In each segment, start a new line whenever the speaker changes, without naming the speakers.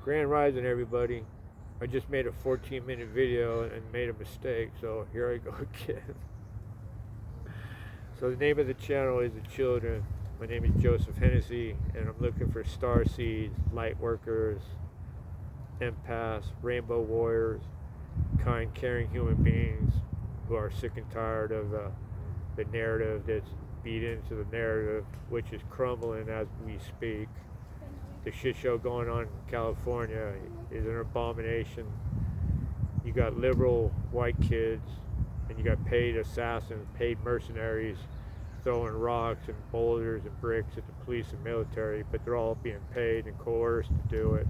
Grand Rising, everybody. I just made a 14-minute video and made a mistake, so here I go again. So the name of the channel is The Children. My name is Joseph Hennessy, and I'm looking for star seeds, light workers, empaths, rainbow warriors, kind, caring human beings who are sick and tired of the narrative that's beat into the narrative, which is crumbling as we speak. The shit show going on in California is an abomination. You got liberal white kids, and you got paid assassins, paid mercenaries throwing rocks and boulders and bricks at the police and military, but they're all being paid and coerced to do it.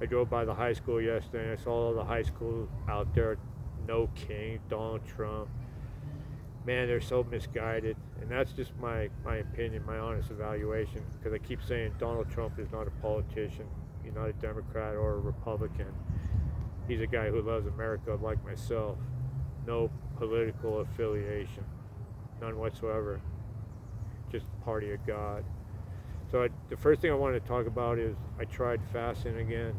I drove by the high school yesterday and I saw all the high schools out there, no king, Donald Trump. Man, they're so misguided, and that's just my opinion, my honest evaluation, because I keep saying Donald Trump is not a politician. He's not a Democrat or a Republican. He's a guy who loves America like myself. No political affiliation, none whatsoever, just party of God. So the first thing I want to talk about is I tried fasting again.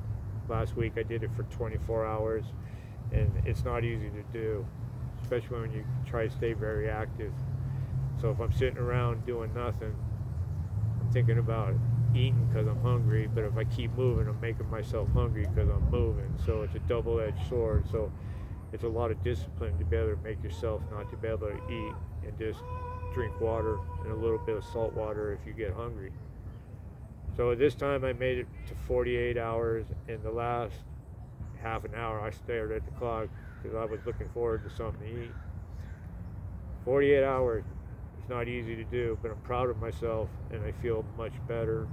Last week I did it for 24 hours, and it's not easy to do, especially when you try to stay very active. So if I'm sitting around doing nothing, I'm thinking about eating because I'm hungry, but if I keep moving, I'm making myself hungry because I'm moving. So it's a double-edged sword. So it's a lot of discipline to be able to make yourself not to be able to eat and just drink water and a little bit of salt water if you get hungry. So this time I made it to 48 hours. In the last half an hour I stared at the clock because I was looking forward to something to eat. 48 hours, it's not easy to do, but I'm proud of myself and I feel much better.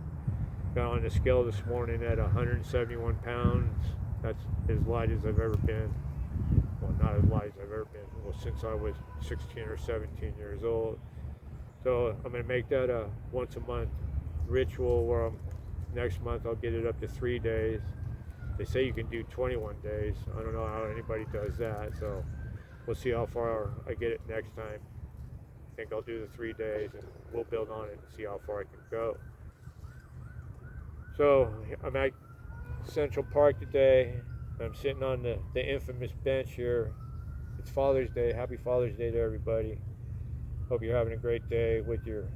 Got on the scale this morning at 171 pounds. That's as light as I've ever been. Well, not as light as I've ever been. Well, since I was 16 or 17 years old. So I'm going to make that a once a month ritual where next month I'll get it up to 3 days. They say you can do 21 days. I don't know how anybody does that, so we'll see how far I get it next time. I think I'll do the 3 days and we'll build on it and see how far I can go. So I'm at Central Park today. I'm sitting on the infamous bench here. It's Father's Day. Happy Father's Day to everybody. Hope you're having a great day with your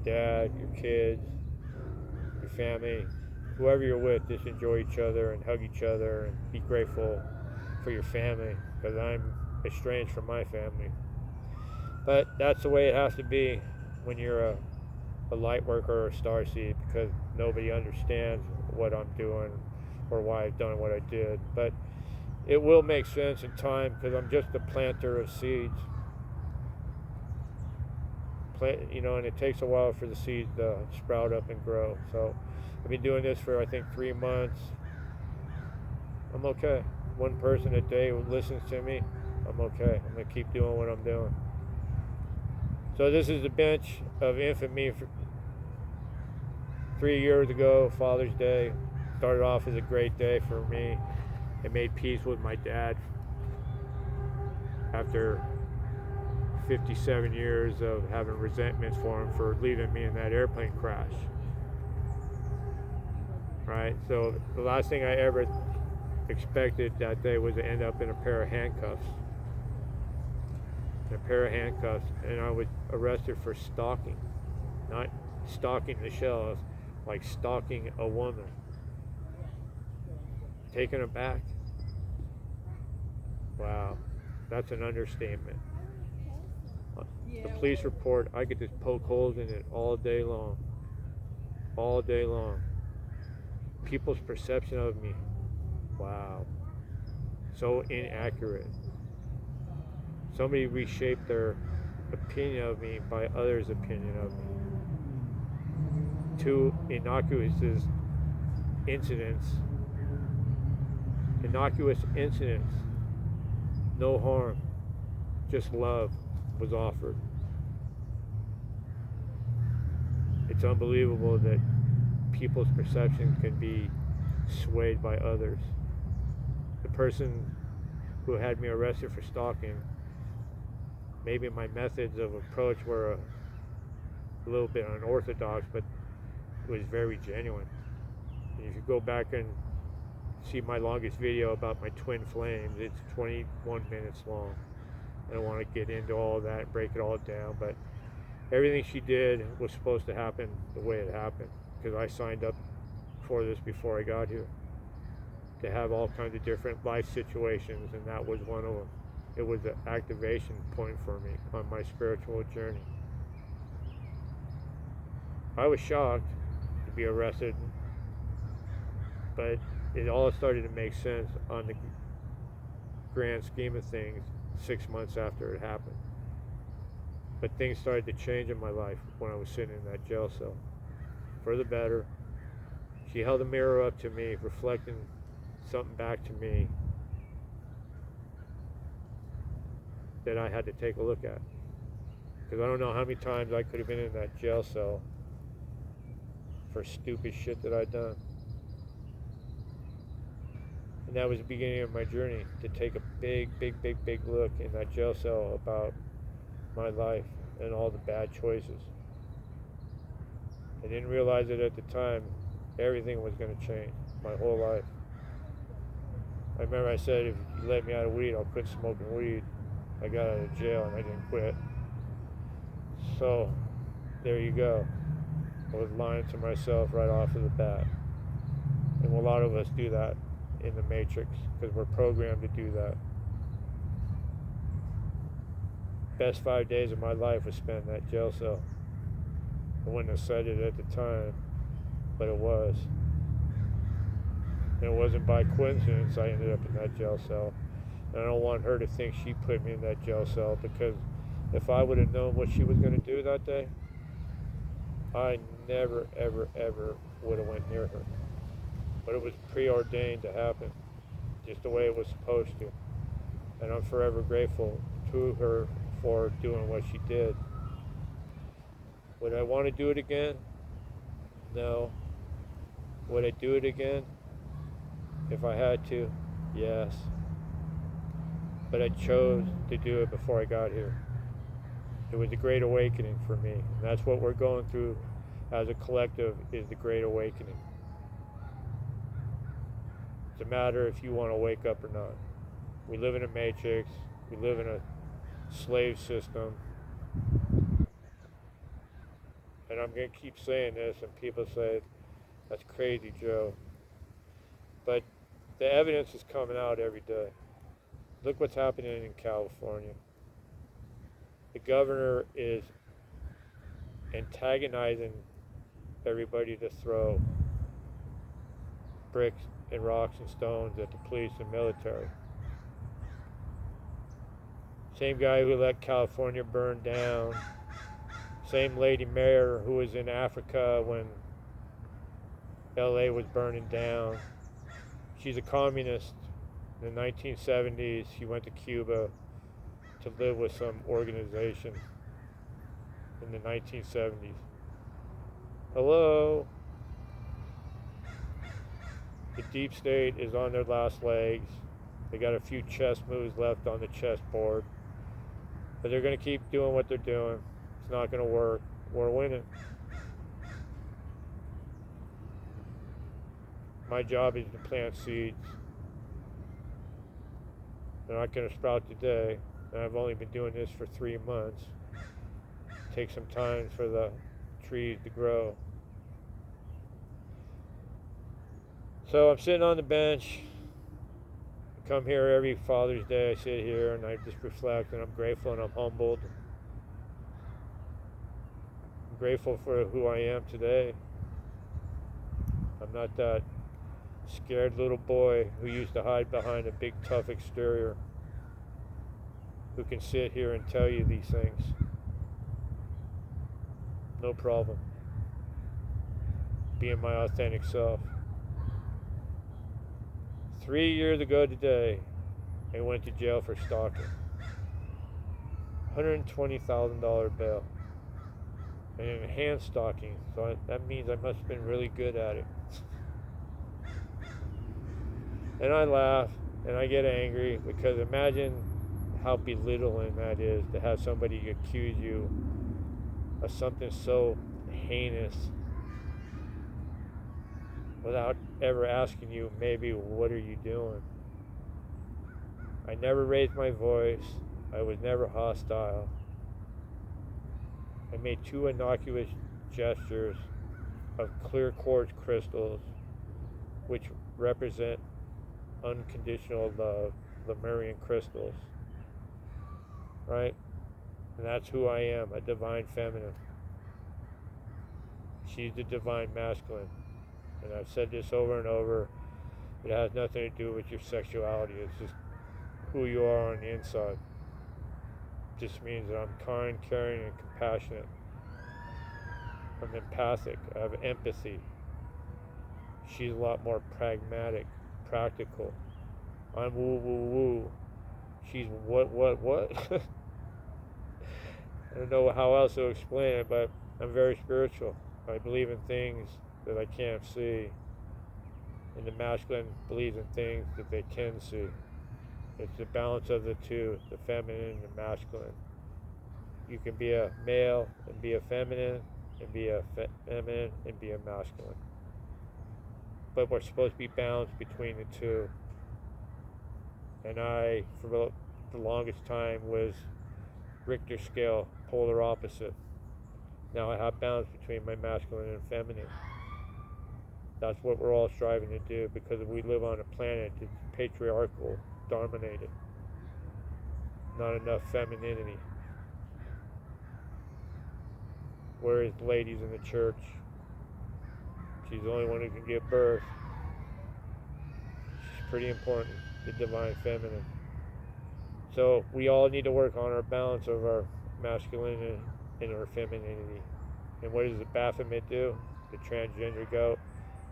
dad, your kids, your family, whoever you're with. Just enjoy each other and hug each other and be grateful for your family, because I'm estranged from my family. But that's the way it has to be when you're a light worker or a starseed, because nobody understands what I'm doing or why I've done what I did. But it will make sense in time, because I'm just a planter of seeds. And it takes a while for the seeds to sprout up and grow. So I've been doing this for I think 3 months. I'm okay. One person a day who listens to me, I'm okay. I'm gonna keep doing what I'm doing. So this is the bench of infamy. 3 years ago, Father's Day started off as a great day for me. I made peace with my dad after 57 years of having resentments for him for leaving me in that airplane crash. Right? So the last thing I ever expected that day was to end up in a pair of handcuffs. And I was arrested for stalking. Not stalking Michelle, like stalking a woman. Taken aback. Wow, that's an understatement. The police report, I could just poke holes in it all day long. All day long. People's perception of me, wow, so inaccurate. Somebody reshaped their opinion of me by others' opinion of me. 2 innocuous incidents, no harm, just love was offered. It's unbelievable that people's perception can be swayed by others. The person who had me arrested for stalking, maybe my methods of approach were a little bit unorthodox, but it was very genuine. And if you go back and see my longest video about my twin flames, it's 21 minutes long. I don't want to get into all that and break it all down, but everything she did was supposed to happen the way it happened, because I signed up for this before I got here, to have all kinds of different life situations, and that was one of them. It was an activation point for me on my spiritual journey. I was shocked to be arrested, but it all started to make sense on the grand scheme of things 6 months after it happened. But things started to change in my life when I was sitting in that jail cell, for the better. She held a mirror up to me, reflecting something back to me that I had to take a look at. Because I don't know how many times I could have been in that jail cell for stupid shit that I'd done. And that was the beginning of my journey, to take a big look in that jail cell about my life and all the bad choices. I didn't realize it at the time. Everything was going to change, my whole life. I remember I said, if you let me out of weed, I'll quit smoking weed. I got out of jail and I didn't quit. So there you go. I was lying to myself right off of the bat. And a lot of us do that in the Matrix, because we're programmed to do that. Best 5 days of my life was spent in that jail cell. I wouldn't have said it at the time, but it was. And it wasn't by coincidence I ended up in that jail cell. And I don't want her to think she put me in that jail cell, because if I would have known what she was going to do that day, I never, ever would have went near her. But it was preordained to happen, just the way it was supposed to. And I'm forever grateful to her for doing what she did. Would I want to do it again? No. Would I do it again? If I had to? Yes. But I chose to do it before I got here. It was a great awakening for me. And that's what we're going through as a collective, is the great awakening. It's a matter if you want to wake up or not. We live in a matrix. We live in a slave system. And I'm going to keep saying this, and people say, that's crazy, Joe. But the evidence is coming out every day. Look what's happening in California. The governor is antagonizing everybody to throw bricks and rocks and stones at the police and military. Same guy who let California burn down. Same lady mayor who was in Africa when LA was burning down. She's a communist. In the 1970s, she went to Cuba to live with some organization in the 1970s. Hello? The deep state is on their last legs. They got a few chess moves left on the chessboard. But they're going to keep doing what they're doing. It's not going to work. We're winning. My job is to plant seeds. They're not going to sprout today. And I've only been doing this for 3 months. It takes some time for the trees to grow. So I'm sitting on the bench. I come here every Father's Day. I sit here and I just reflect, and I'm grateful and I'm humbled. I'm grateful for who I am today. I'm not that scared little boy who used to hide behind a big tough exterior, who can sit here and tell you these things. No problem. Being my authentic self. 3 years ago today, I went to jail for stalking. $120,000 bail. And enhanced stalking, so that means I must have been really good at it. And I laugh and I get angry, because imagine how belittling that is, to have somebody accuse you of something so heinous. without ever asking you, maybe, what are you doing? I never raised my voice. I was never hostile. I made two innocuous gestures of clear quartz crystals, which represent unconditional love, Lemurian crystals, right? And that's who I am, a divine feminine. She's the divine masculine. And I've said this over and over. It has nothing to do with your sexuality. It's just who you are on the inside. It just means that I'm kind, caring, and compassionate. I'm empathic. I have empathy. She's a lot more pragmatic, practical. I'm woo woo woo. She's what? I don't know how else to explain it, but I'm very spiritual. I believe in things that I can't see. And the masculine believes in things that they can see. It's the balance of the two, the feminine and the masculine. You can be a male and be a feminine, and be a feminine and be a masculine. But we're supposed to be balanced between the two. And I, for the longest time, was Richter scale, polar opposite. Now I have balance between my masculine and feminine. That's what we're all striving to do, because we live on a planet that's patriarchal, dominated. Not enough femininity. Where is the ladies in the church? She's the only one who can give birth. She's pretty important, the divine feminine. So we all need to work on our balance of our masculinity and our femininity. And what does the Baphomet do? The transgender goat.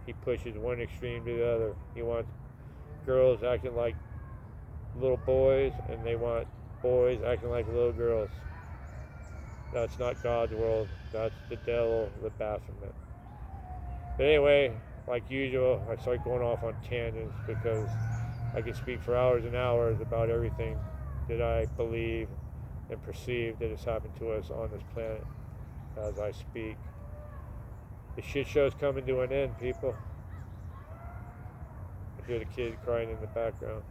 He pushes one extreme to the other. He wants girls acting like little boys, and they want boys acting like little girls. That's not God's world. That's the devil, the Baphomet. But anyway, like usual, I start going off on tangents because I can speak for hours and hours about everything that I believe and perceive that has happened to us on this planet as I speak. The shit show's coming to an end, people. I hear the kid crying in the background.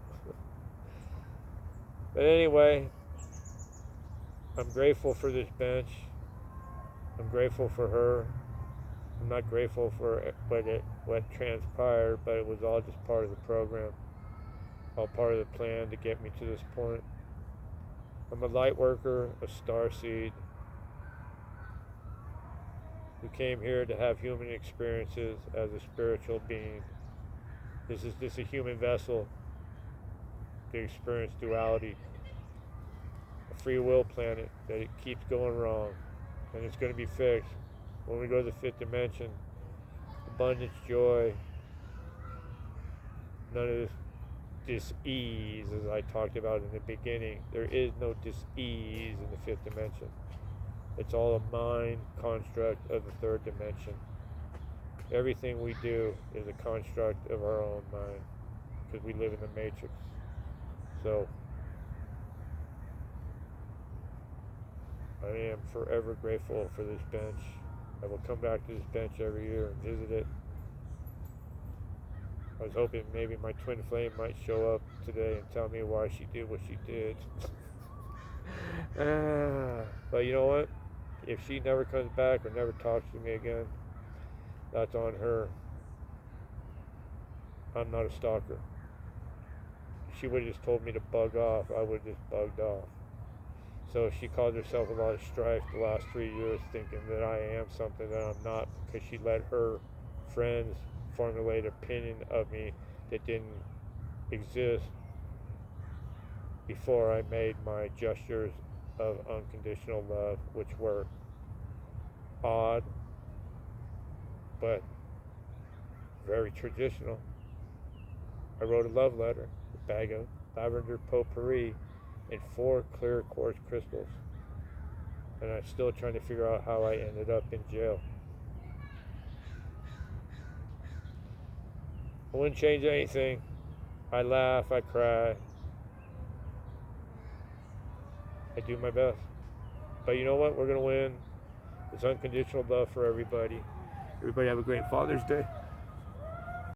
But anyway, I'm grateful for this bench. I'm grateful for her. I'm not grateful for what transpired, but it was all just part of the program, all part of the plan to get me to this point. I'm a light worker, a starseed, who came here to have human experiences as a spiritual being. This is just a human vessel to experience duality, a free will planet that it keeps going wrong, and it's going to be fixed. When we go to the fifth dimension, abundance, joy, none of this dis-ease, as I talked about in the beginning. There is no dis-ease in the fifth dimension. It's all a mind construct of the third dimension. Everything we do is a construct of our own mind, because we live in the matrix. So I am forever grateful for this bench. I will come back to this bench every year and visit it. I was hoping maybe my twin flame might show up today and tell me why she did what she did. But you know what? If she never comes back or never talks to me again, that's on her. I'm not a stalker. If she would have just told me to bug off, I would have just bugged off. So she caused herself a lot of strife the last 3 years, thinking that I am something that I'm not, because she let her friends formulate an opinion of me that didn't exist before I made my gestures of unconditional love, which were odd, but very traditional. I wrote a love letter, a bag of lavender potpourri, and 4 clear quartz crystals. And I'm still trying to figure out how I ended up in jail. I wouldn't change anything. I laugh, I cry. I do my best. But you know what? We're going to win. It's unconditional love for everybody. Everybody have a great Father's Day.